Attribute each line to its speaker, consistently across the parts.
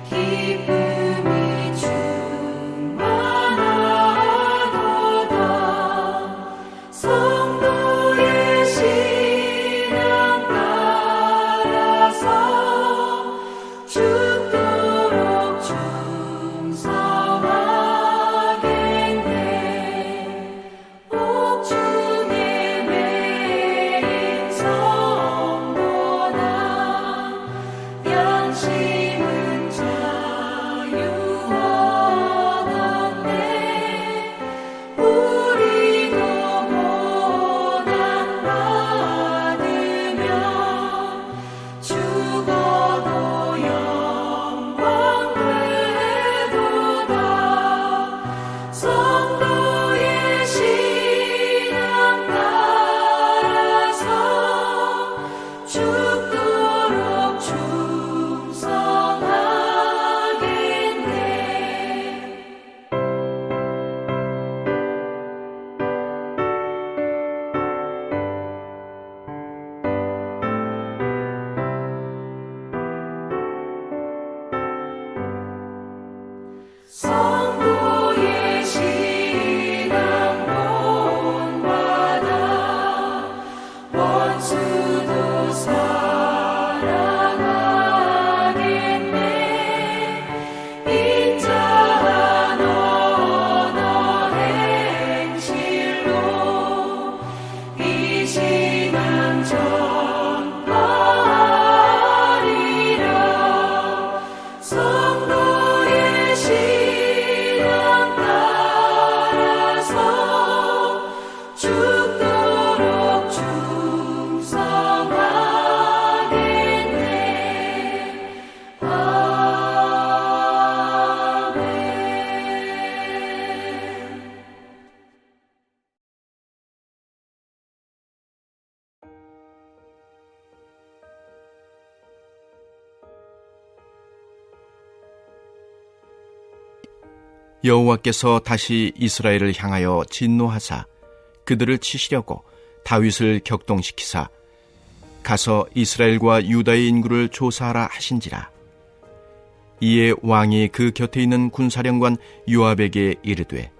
Speaker 1: 기쁨이 충만하도다. 성도의 신앙 따라서 죽도록 충성하겠네. 옥중에 매인 성도나 양심은 자유하겠네. 우리도 고난받으며 죽어도 영광 되도다. 성도의 신앙 따라서 죽도록 충성하겠네. 성도의 신앙 본받아 원수도 사랑하겠네. 인자한 언어 행실로 이 신앙 전파하리라. 성도의 신앙 따라서 죽도록 충성하겠네. 아멘.
Speaker 2: 여호와께서 다시 이스라엘을 향하여 진노하사 그들을 치시려고 다윗을 격동시키사 가서 이스라엘과 유다의 인구를 조사하라 하신지라. 이에 왕이 그 곁에 있는 군사령관 요압에게 이르되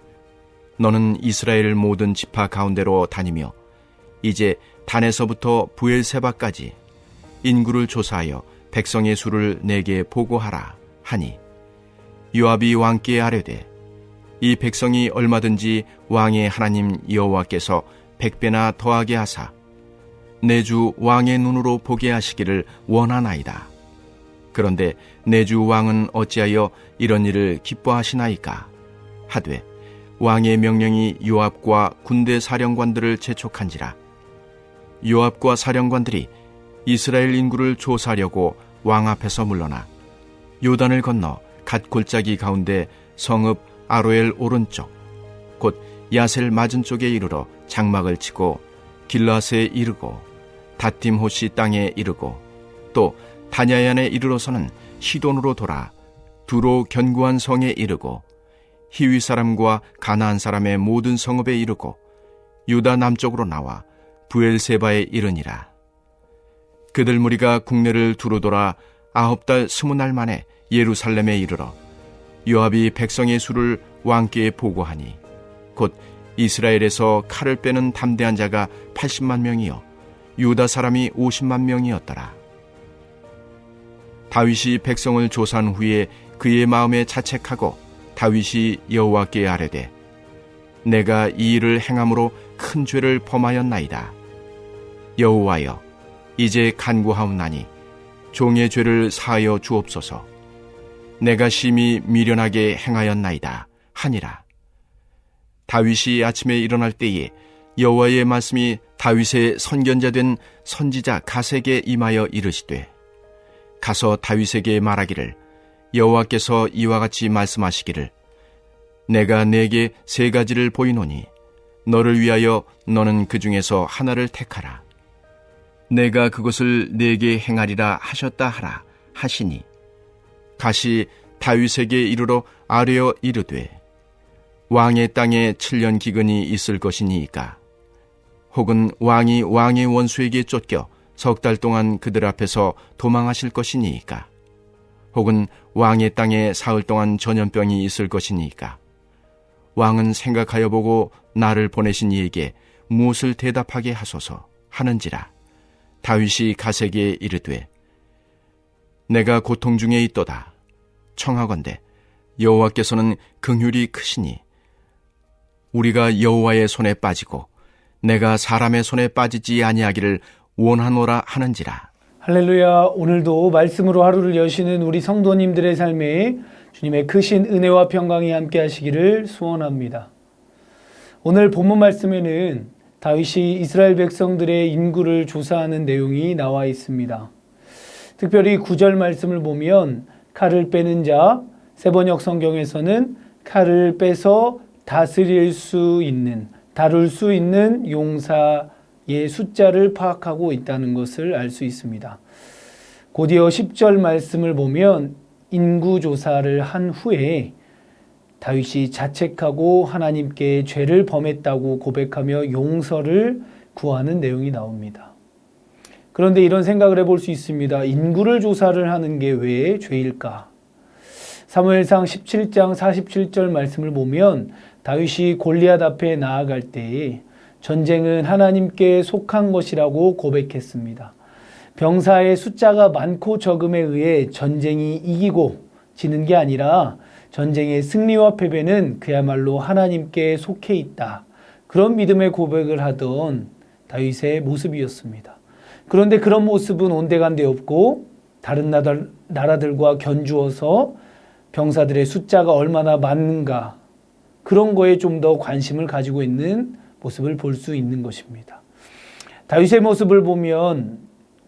Speaker 2: 너는 이스라엘 모든 지파 가운데로 다니며 이제 단에서부터 부엘세바까지 인구를 조사하여 백성의 수를 내게 보고하라 하니 요압이 왕께 아뢰되 이 백성이 얼마든지 왕의 하나님 여호와께서 100배나 더하게 하사 내 주 왕의 눈으로 보게 하시기를 원하나이다. 그런데 내 주 왕은 어찌하여 이런 일을 기뻐하시나이까 하되 왕의 명령이 요압과 군대 사령관들을 재촉한지라. 요압과 사령관들이 이스라엘 인구를 조사하려고 왕 앞에서 물러나 요단을 건너 갓 골짜기 가운데 성읍 아로엘 오른쪽 곧 야셀 맞은 쪽에 이르러 장막을 치고 길라스에 이르고 다팀호시 땅에 이르고 또 다냐얀에 이르러서는 시돈으로 돌아 두로 견고한 성에 이르고 히위 사람과 가나안 사람의 모든 성읍에 이르고 유다 남쪽으로 나와 부엘세바에 이르니라. 그들 무리가 국내를 두루 돌아 9달 20날 만에 예루살렘에 이르러 요압이 백성의 수를 왕께 보고하니 곧 이스라엘에서 칼을 빼는 담대한 자가 80만 명이요 유다 사람이 50만 명이었더라. 다윗이 백성을 조사한 후에 그의 마음에 자책하고 다윗이 여호와께 아뢰되 내가 이 일을 행함으로 큰 죄를 범하였나이다. 여호와여 이제 간구하옵나니 종의 죄를 사하여 주옵소서. 내가 심히 미련하게 행하였나이다 하니라. 다윗이 아침에 일어날 때에 여호와의 말씀이 다윗의 선견자 된 선지자 갓에게 임하여 이르시되 가서 다윗에게 말하기를 여호와께서 이와 같이 말씀하시기를 내가 네게 3가지를 보이노니 너를 위하여 너는 그 중에서 하나를 택하라. 내가 그것을 네게 행하리라 하셨다 하라 하시니 갓이 다윗에게 이르러 아뢰어 이르되 왕의 땅에 7년 기근이 있을 것이니이까 혹은 왕이 왕의 원수에게 쫓겨 3달 동안 그들 앞에서 도망하실 것이니이까 혹은 왕의 땅에 사흘 동안 전염병이 있을 것이니까 왕은 생각하여 보고 나를 보내신 이에게 무엇을 대답하게 하소서 하는지라. 다윗이 갓에게 이르되 내가 고통 중에 있도다. 청하건대 여호와께서는 긍휼이 크시니 우리가 여호와의 손에 빠지고 내가 사람의 손에 빠지지 아니하기를 원하노라 하는지라.
Speaker 3: 할렐루야. 오늘도 말씀으로 하루를 여시는 우리 성도님들의 삶에 주님의 크신 은혜와 평강이 함께 하시기를 소원합니다. 오늘 본문 말씀에는 다윗이 이스라엘 백성들의 인구를 조사하는 내용이 나와 있습니다. 특별히 9절 말씀을 보면 칼을 빼는 자, 세번역 성경에서는 칼을 빼서 다스릴 수 있는, 다룰 수 있는 용사의 숫자를 파악하고 있다는 것을 알 수 있습니다. 곧이어 10절 말씀을 보면 인구조사를 한 후에 다윗이 자책하고 하나님께 죄를 범했다고 고백하며 용서를 구하는 내용이 나옵니다. 그런데 이런 생각을 해볼 수 있습니다. 인구를 조사를 하는 게 왜 죄일까? 사무엘상 17장 47절 말씀을 보면 다윗이 골리앗 앞에 나아갈 때에 전쟁은 하나님께 속한 것이라고 고백했습니다. 병사의 숫자가 많고 적음에 의해 전쟁이 이기고 지는 게 아니라 전쟁의 승리와 패배는 그야말로 하나님께 속해 있다. 그런 믿음의 고백을 하던 다윗의 모습이었습니다. 그런데 그런 모습은 온데간데 없고 다른 나라들과 견주어서 병사들의 숫자가 얼마나 많은가 그런 거에 좀 더 관심을 가지고 있는 모습을 볼 수 있는 것입니다. 다윗의 모습을 보면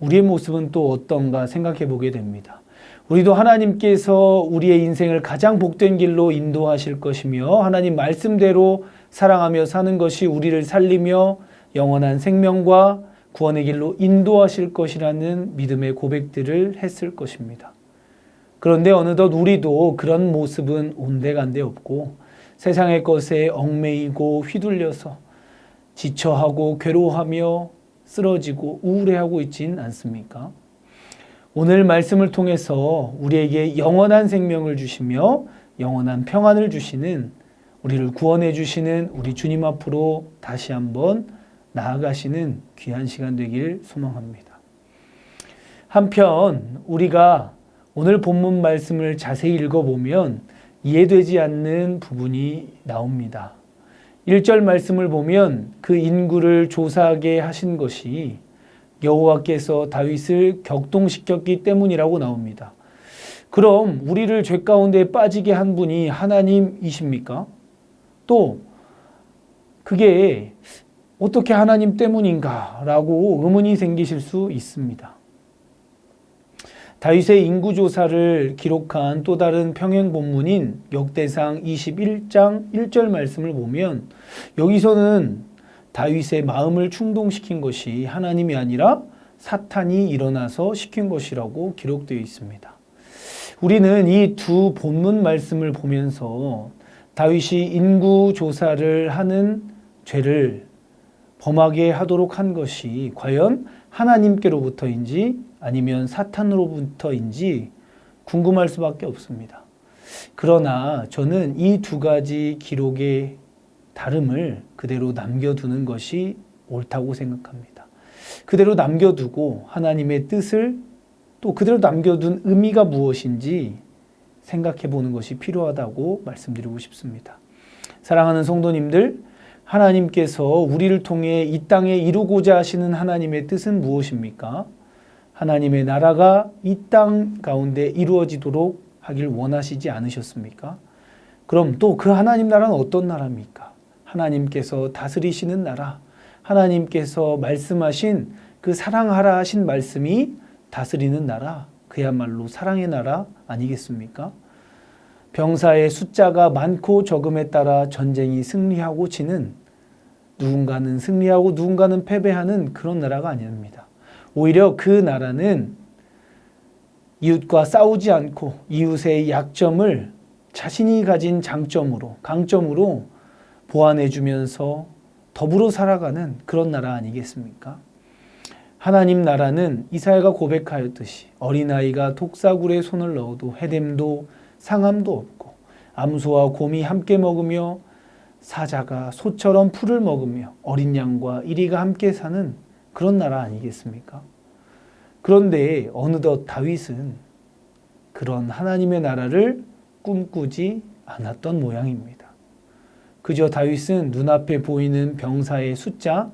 Speaker 3: 우리의 모습은 또 어떤가 생각해 보게 됩니다. 우리도 하나님께서 우리의 인생을 가장 복된 길로 인도하실 것이며 하나님 말씀대로 사랑하며 사는 것이 우리를 살리며 영원한 생명과 구원의 길로 인도하실 것이라는 믿음의 고백들을 했을 것입니다. 그런데 어느덧 우리도 그런 모습은 온데간데 없고 세상의 것에 얽매이고 휘둘려서 지쳐하고 괴로워하며 쓰러지고 우울해하고 있진 않습니까? 오늘 말씀을 통해서 우리에게 영원한 생명을 주시며 영원한 평안을 주시는 우리를 구원해 주시는 우리 주님 앞으로 다시 한번 나아가시는 귀한 시간 되길 소망합니다. 한편 우리가 오늘 본문 말씀을 자세히 읽어보면 이해되지 않는 부분이 나옵니다. 1절 말씀을 보면 그 인구를 조사하게 하신 것이 여호와께서 다윗을 격동시켰기 때문이라고 나옵니다. 그럼 우리를 죄 가운데 빠지게 한 분이 하나님이십니까? 또 그게 어떻게 하나님 때문인가? 라고 의문이 생기실 수 있습니다. 다윗의 인구조사를 기록한 또 다른 평행 본문인 역대상 21장 1절 말씀을 보면 여기서는 다윗의 마음을 충동시킨 것이 하나님이 아니라 사탄이 일어나서 시킨 것이라고 기록되어 있습니다. 우리는 이 두 본문 말씀을 보면서 다윗이 인구조사를 하는 죄를 범하게 하도록 한 것이 과연 하나님께로부터인지 아니면 사탄으로부터인지 궁금할 수밖에 없습니다. 그러나 저는 이 두 가지 기록의 다름을 그대로 남겨두는 것이 옳다고 생각합니다. 그대로 남겨두고 하나님의 뜻을 또 그대로 남겨둔 의미가 무엇인지 생각해 보는 것이 필요하다고 말씀드리고 싶습니다. 사랑하는 성도님들, 하나님께서 우리를 통해 이 땅에 이루고자 하시는 하나님의 뜻은 무엇입니까? 하나님의 나라가 이 땅 가운데 이루어지도록 하길 원하시지 않으셨습니까? 그럼 또 그 하나님 나라는 어떤 나라입니까? 하나님께서 다스리시는 나라, 하나님께서 말씀하신 그 사랑하라 하신 말씀이 다스리는 나라, 그야말로 사랑의 나라 아니겠습니까? 병사의 숫자가 많고 적음에 따라 전쟁이 승리하고 지는, 누군가는 승리하고 누군가는 패배하는 그런 나라가 아닙니다. 오히려 그 나라는 이웃과 싸우지 않고 이웃의 약점을 자신이 가진 장점으로, 강점으로 보완해 주면서 더불어 살아가는 그런 나라 아니겠습니까? 하나님 나라는 이사야가 고백하였듯이 어린아이가 독사굴에 손을 넣어도 해됨도 상함도 없고 암소와 곰이 함께 먹으며 사자가 소처럼 풀을 먹으며 어린 양과 이리가 함께 사는 그런 나라 아니겠습니까? 그런데 어느덧 다윗은 그런 하나님의 나라를 꿈꾸지 않았던 모양입니다. 그저 다윗은 눈앞에 보이는 병사의 숫자,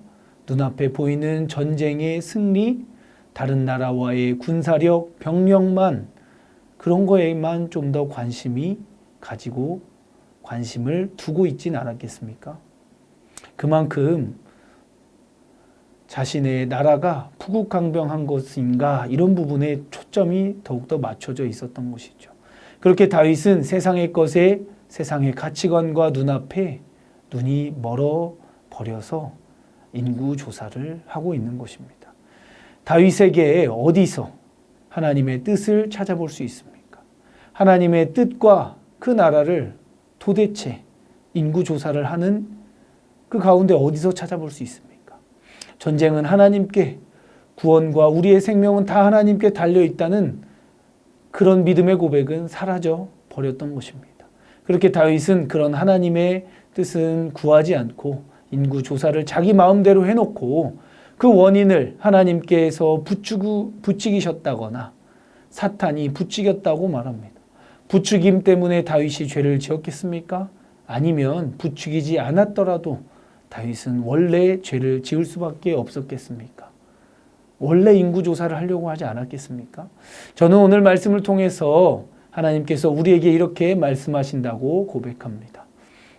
Speaker 3: 눈앞에 보이는 전쟁의 승리, 다른 나라와의 군사력, 병력만 그런 거에만 좀 더 관심을 두고 있진 않았겠습니까? 그만큼 자신의 나라가 부국강병한 것인가 이런 부분에 초점이 더욱더 맞춰져 있었던 것이죠. 그렇게 다윗은 세상의 것에 세상의 가치관과 눈앞에 눈이 멀어 버려서 인구 조사를 하고 있는 것입니다. 다윗에게 어디서 하나님의 뜻을 찾아볼 수 있습니까? 하나님의 뜻과 그 나라를 도대체 인구 조사를 하는 그 가운데 어디서 찾아볼 수 있습니까? 전쟁은 하나님께, 구원과 우리의 생명은 다 하나님께 달려 있다는 그런 믿음의 고백은 사라져 버렸던 것입니다. 그렇게 다윗은 그런 하나님의 뜻은 구하지 않고 인구 조사를 자기 마음대로 해놓고 그 원인을 하나님께서 부추기셨다거나 사탄이 부추겼다고 말합니다. 부추김 때문에 다윗이 죄를 지었겠습니까? 아니면 부추기지 않았더라도 다윗은 원래 죄를 지을 수밖에 없었겠습니까? 원래 인구조사를 하려고 하지 않았겠습니까? 저는 오늘 말씀을 통해서 하나님께서 우리에게 이렇게 말씀하신다고 고백합니다.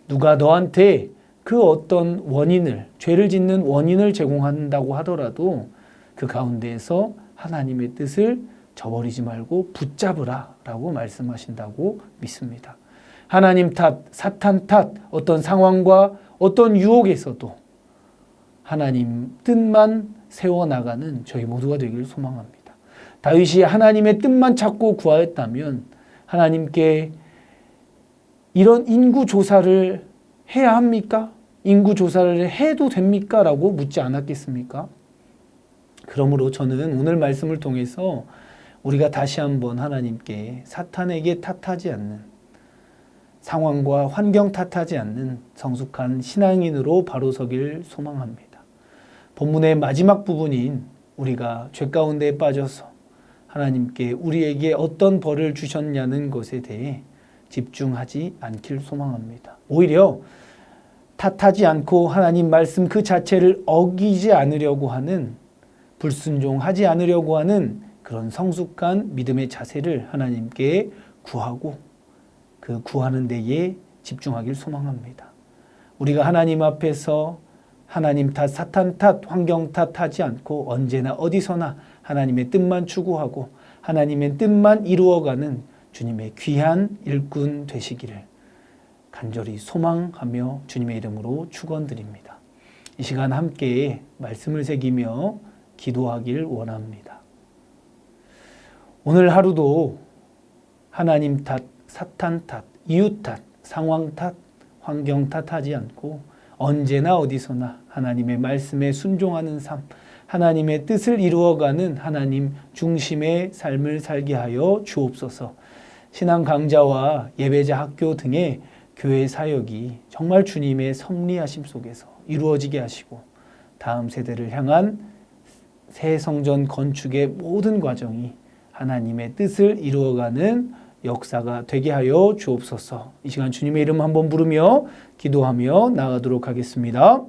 Speaker 3: 누가 너한테 그 어떤 원인을, 죄를 짓는 원인을 제공한다고 하더라도 그 가운데에서 하나님의 뜻을 저버리지 말고 붙잡으라 라고 말씀하신다고 믿습니다. 하나님 탓, 사탄 탓, 어떤 상황과 어떤 유혹에서도 하나님 뜻만 세워나가는 저희 모두가 되기를 소망합니다. 다윗이 하나님의 뜻만 찾고 구하였다면 하나님께 이런 인구조사를 해야 합니까? 인구조사를 해도 됩니까? 라고 묻지 않았겠습니까? 그러므로 저는 오늘 말씀을 통해서 우리가 다시 한번 하나님께 사탄에게 탓하지 않는, 상황과 환경 탓하지 않는 성숙한 신앙인으로 바로 서길 소망합니다. 본문의 마지막 부분인 우리가 죄 가운데 빠져서 하나님께 우리에게 어떤 벌을 주셨냐는 것에 대해 집중하지 않길 소망합니다. 오히려 탓하지 않고 하나님 말씀 그 자체를 어기지 않으려고 하는, 불순종하지 않으려고 하는 그런 성숙한 믿음의 자세를 하나님께 구하고 그 구하는 데에 집중하길 소망합니다. 우리가 하나님 앞에서 하나님 탓, 사탄 탓, 환경 탓하지 않고 언제나 어디서나 하나님의 뜻만 추구하고 하나님의 뜻만 이루어가는 주님의 귀한 일꾼 되시기를 간절히 소망하며 주님의 이름으로 축원드립니다. 이 시간 함께 말씀을 새기며 기도하길 원합니다. 오늘 하루도 하나님 탓, 사탄 탓, 이웃 탓, 상황 탓, 환경 탓하지 않고 언제나 어디서나 하나님의 말씀에 순종하는 삶, 하나님의 뜻을 이루어가는 하나님 중심의 삶을 살게 하여 주옵소서. 신앙 강좌와 예배자 학교 등의 교회 사역이 정말 주님의 섭리하심 속에서 이루어지게 하시고 다음 세대를 향한 새 성전 건축의 모든 과정이 하나님의 뜻을 이루어가는 역사가 되게 하여 주옵소서. 이 시간 주님의 이름 한번 부르며 기도하며 나가도록 하겠습니다.